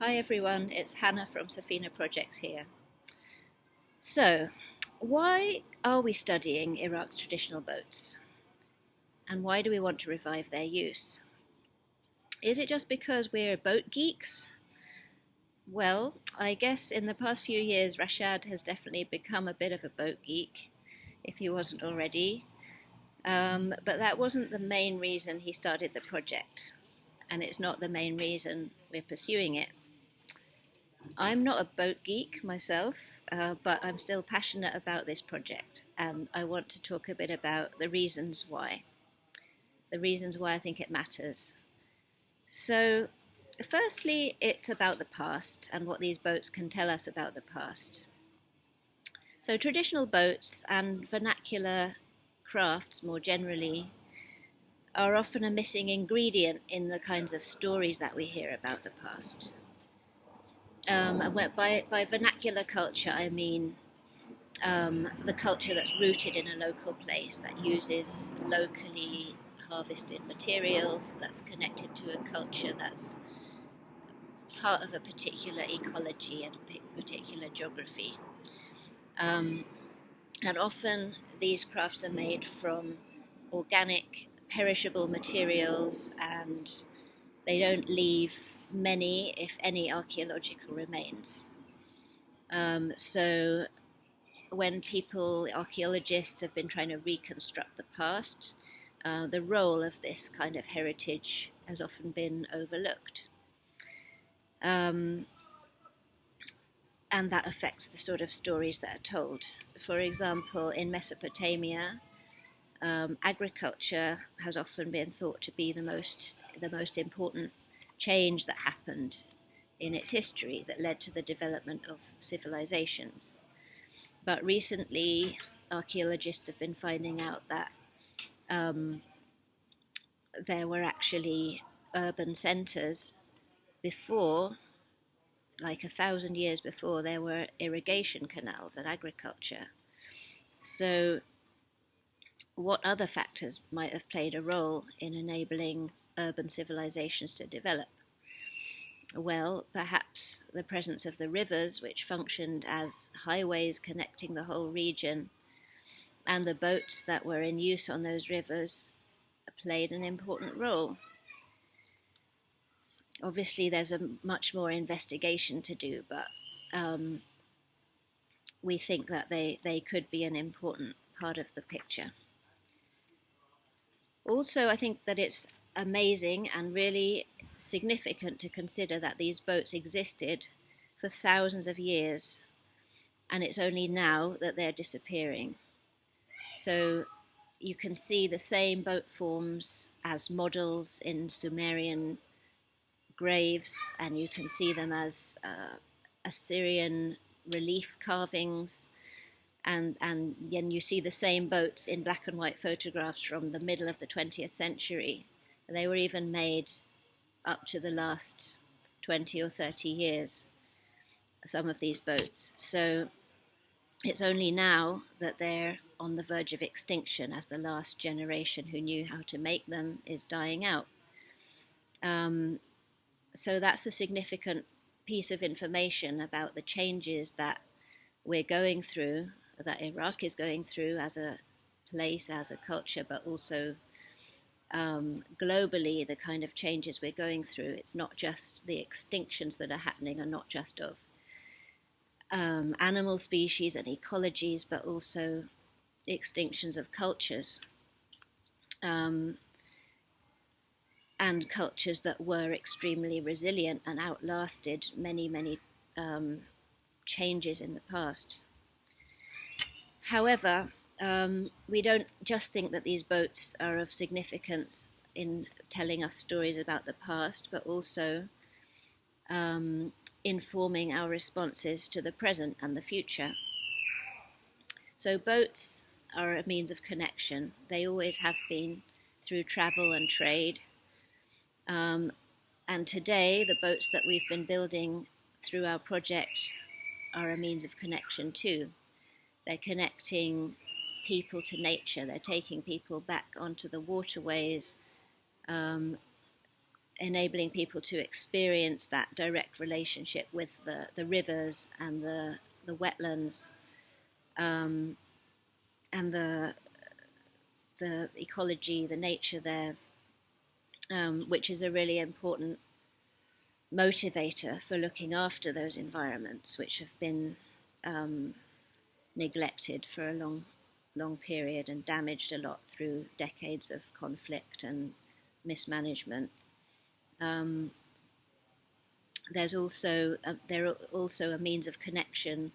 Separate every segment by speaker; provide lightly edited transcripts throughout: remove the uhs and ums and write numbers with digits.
Speaker 1: Hi everyone, it's Hannah from Safina Projects here. So, why are we studying Iraq's traditional boats? And why do we want to revive their use? Is it just because we're boat geeks? Well, I guess in the past few years, Rashad has definitely become a bit of a boat geek, if he wasn't already. But that wasn't the main reason he started the project, and it's not the main reason we're pursuing it. I'm not a boat geek myself, but I'm still passionate about this project, and I want to talk a bit about the reasons why. The reasons why I think it matters. So, firstly, it's about the past and what these boats can tell us about the past. So, traditional boats and vernacular crafts more generally are often a missing ingredient in the kinds of stories that we hear about the past. By vernacular culture, I mean the culture that's rooted in a local place, that uses locally harvested materials, that's connected to a culture that's part of a particular ecology and a particular geography. Um, and often these crafts are made from organic, perishable materials, and they don't leave many, if any, archaeological remains. So when archaeologists have been trying to reconstruct the past, the role of this kind of heritage has often been overlooked. And that affects the sort of stories that are told. For example, in Mesopotamia, agriculture has often been thought to be the most important change that happened in its history that led to the development of civilizations. But recently, archaeologists have been finding out that um, there were actually urban centres before, like 1,000 years before, there were irrigation canals and agriculture. So, what other factors might have played a role in enabling urban civilizations to develop? Well, perhaps the presence of the rivers, which functioned as highways connecting the whole region, and the boats that were in use on those rivers played an important role. Obviously, there's a much more investigation to do, but we think that they could be an important part of the picture. Also, I think that it's amazing and really significant to consider that these boats existed for thousands of years, and it's only now that they're disappearing. So you can see the same boat forms as models in Sumerian graves, and you can see them as Assyrian relief carvings, and then you see the same boats in black and white photographs from the middle of the 20th century. They were even made up to the last 20 or 30 years, some of these boats. So it's only now that they're on the verge of extinction, as the last generation who knew how to make them is dying out. So that's a significant piece of information about the changes that we're going through, that Iraq is going through as a place, as a culture, but also globally, the kind of changes we're going through. It's not just the extinctions that are happening, are not just of animal species and ecologies, but also the extinctions of cultures. And cultures that were extremely resilient and outlasted many, many changes in the past. However, we don't just think that these boats are of significance in telling us stories about the past, but also informing our responses to the present and the future. So boats are a means of connection. They always have been, through travel and trade. And today, the boats that we've been building through our project are a means of connection too. They're connecting people to nature. They're taking people back onto the waterways, enabling people to experience that direct relationship with the rivers and the wetlands, um, and the ecology, the nature there, which is a really important motivator for looking after those environments, which have been neglected for a long period and damaged a lot through decades of conflict and mismanagement. Um, there are also a means of connection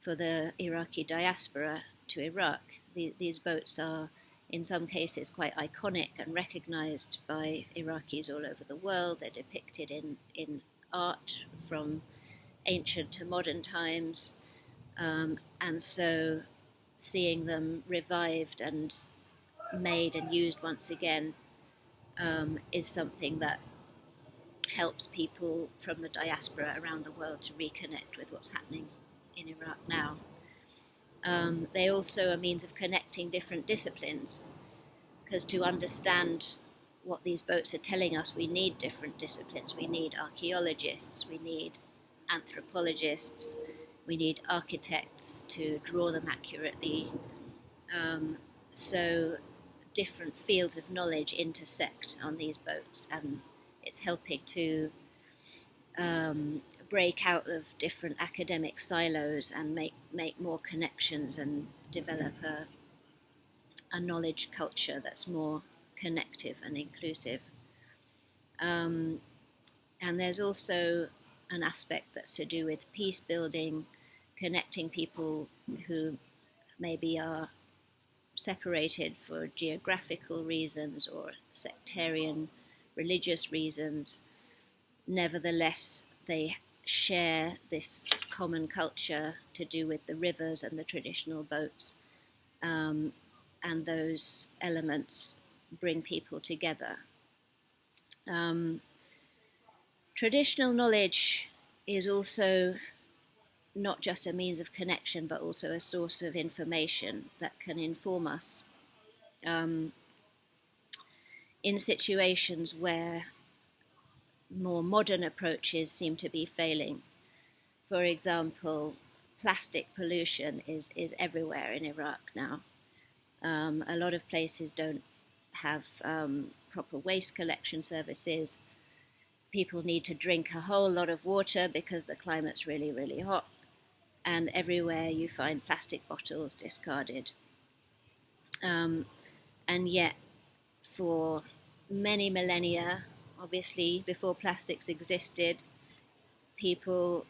Speaker 1: for the Iraqi diaspora to Iraq. These boats are, in some cases, quite iconic and recognized by Iraqis all over the world. They're depicted in art from ancient to modern times, and so seeing them revived and made and used once again is something that helps people from the diaspora around the world to reconnect with what's happening in Iraq now. They also are a means of connecting different disciplines, because to understand what these boats are telling us, we need different disciplines. We need archaeologists, we need anthropologists, we need architects to draw them accurately. So different fields of knowledge intersect on these boats, and it's helping to break out of different academic silos and make more connections and develop a knowledge culture that's more connective and inclusive. And there's also an aspect that's to do with peace building, connecting people who maybe are separated for geographical reasons or sectarian religious reasons. Nevertheless, they share this common culture to do with the rivers and the traditional boats, and those elements bring people together. Traditional knowledge is also not just a means of connection, but also a source of information that can inform us in situations where more modern approaches seem to be failing. For example, plastic pollution is everywhere in Iraq now. A lot of places don't have proper waste collection services. People need to drink a whole lot of water because the climate's really, really hot. And everywhere you find plastic bottles discarded. And yet, for many millennia, obviously, before plastics existed, people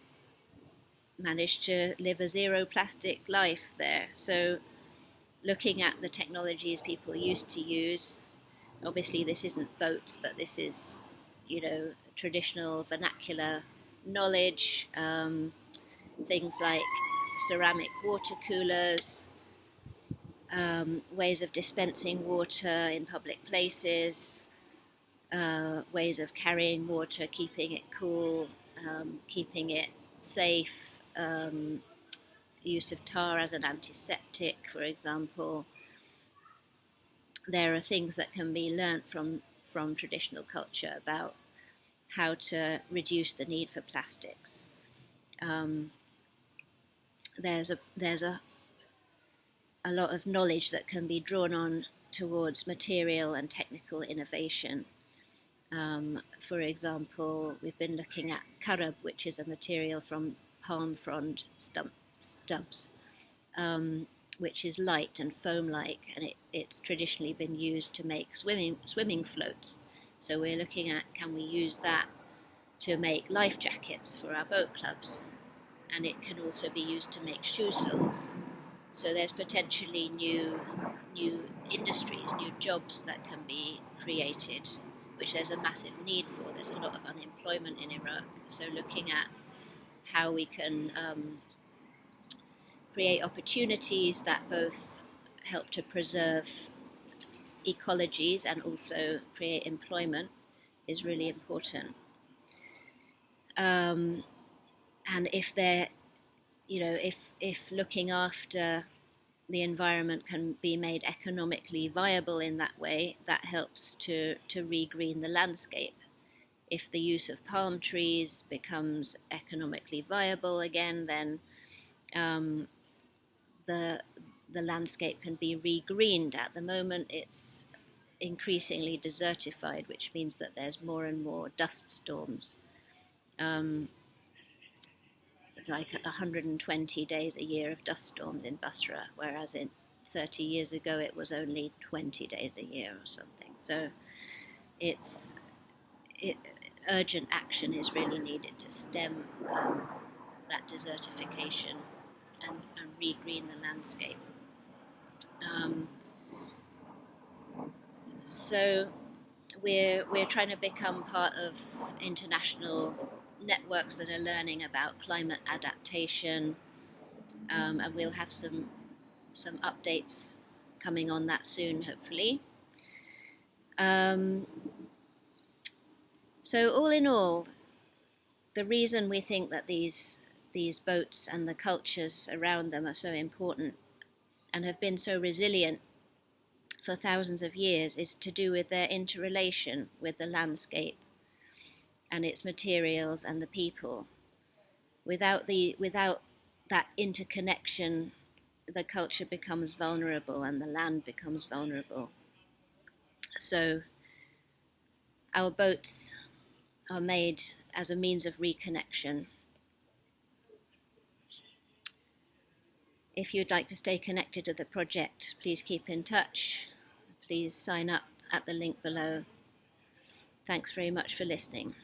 Speaker 1: managed to live a zero plastic life there. So, looking at the technologies people used to use, obviously, this isn't boats, but this is, traditional vernacular knowledge. Things like ceramic water coolers, ways of dispensing water in public places, ways of carrying water, keeping it cool, keeping it safe, use of tar as an antiseptic, for example. There are things that can be learnt from traditional culture about how to reduce the need for plastics. There's a lot of knowledge that can be drawn on towards material and technical innovation. For example, we've been looking at karab, which is a material from palm frond stubs, which is light and foam-like, and it's traditionally been used to make swimming floats. So we're looking at, can we use that to make life jackets for our boat clubs? And it can also be used to make shoe soles. So there's potentially new industries, new jobs that can be created, which there's a massive need for. There's a lot of unemployment in Iraq. So looking at how we can create opportunities that both help to preserve ecologies and also create employment is really important. And if they're, if looking after the environment can be made economically viable in that way, that helps to regreen the landscape. if the use of palm trees becomes economically viable again, then the landscape can be regreened. At the moment, it's increasingly desertified, which means that there's more and more dust storms. Like 120 days a year of dust storms in Basra, whereas in 30 years ago it was only 20 days a year or something. So urgent action is really needed to stem that desertification and regreen the landscape. So we're trying to become part of international networks that are learning about climate adaptation, and we'll have some updates coming on that soon, hopefully. So all in all, the reason we think that these boats and the cultures around them are so important and have been so resilient for thousands of years is to do with their interrelation with the landscape and its materials and the people. Without that interconnection, the culture becomes vulnerable and the land becomes vulnerable. So our boats are made as a means of reconnection. If you'd like to stay connected to the project, please keep in touch. Please sign up at the link below. Thanks very much for listening.